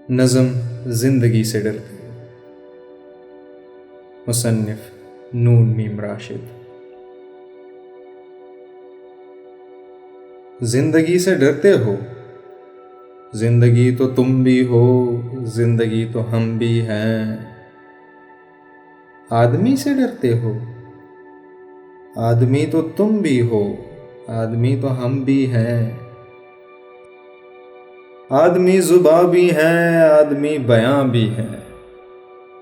نظم زندگی سے ڈرتے ہو، مصنف نون میم راشد۔ زندگی سے ڈرتے ہو، زندگی تو تم بھی ہو، زندگی تو ہم بھی ہیں۔ آدمی سے ڈرتے ہو، آدمی تو تم بھی ہو، آدمی تو ہم بھی ہیں۔ آدمی زباں بھی ہیں، آدمی بیاں بھی ہیں،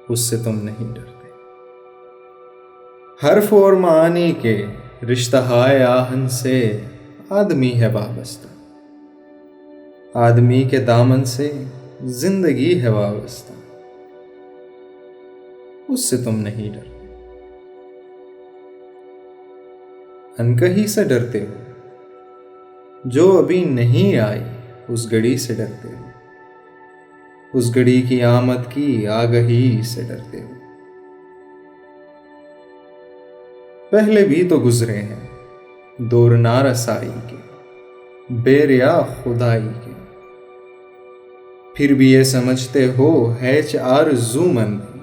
اس سے تم نہیں ڈرتے۔ حرف اور معانی کے رشتہ ہائے آہن سے آدمی ہے وابستہ، آدمی کے دامن سے زندگی ہے وابستہ، اس سے تم نہیں ڈرتے۔ انکہی سے ڈرتے ہو، جو ابھی نہیں آئی اس گھڑی سے ڈرتے ہو، اس گھڑی کی آمد کی آگہی سے ڈرتے ہو۔ پہلے بھی تو گزرے ہیں دور نارسائی کے، بے ریا خدائی کے، پھر بھی یہ سمجھتے ہو ہیچ آرزو مندی،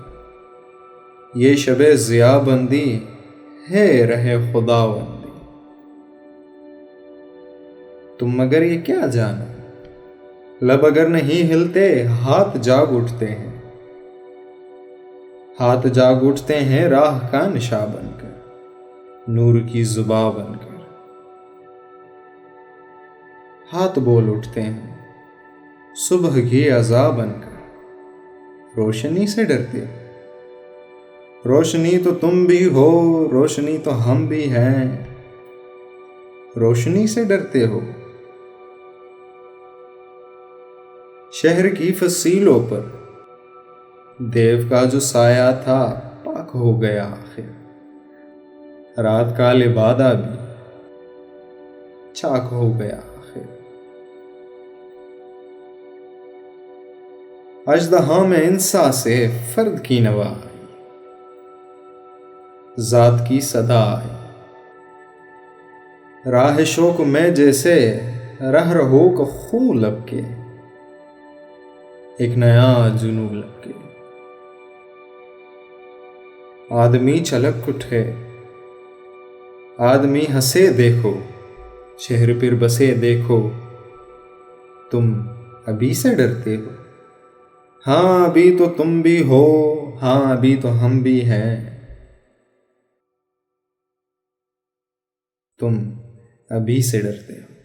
یہ شب ضیاء بندی ہے رہے خداوندی۔ تم مگر یہ کیا جانا، لب اگر نہیں ہلتے ہاتھ جاگ اٹھتے ہیں، ہاتھ جاگ اٹھتے ہیں راہ کا نشاں بن کر، نور کی زباں بن کر۔ ہاتھ بول اٹھتے ہیں صبح کی اذاں بن کر۔ روشنی سے ڈرتے ہو، روشنی تو تم بھی ہو، روشنی تو ہم بھی ہیں۔ روشنی سے ڈرتے ہو، شہر کی فصیلوں پر دیو کا جو سایہ تھا پاک ہو گیا آخر، رات کا لبادہ بھی چاک ہو گیا آخر۔ اژدہا میں انسان سے فرد کی نوا آئی، ذات کی صدا آئی، راہ شوق میں جیسے رہ رہو کا خون لب کے، ایک نیا جنوں لب کے۔ آدمی چلک اٹھے، آدمی ہنسے دیکھو، شہر پر بسے دیکھو، تم ابھی سے ڈرتے ہو۔ ہاں ابھی تو تم بھی ہو، ہاں ابھی تو ہم بھی ہیں، تم ابھی سے ڈرتے ہو۔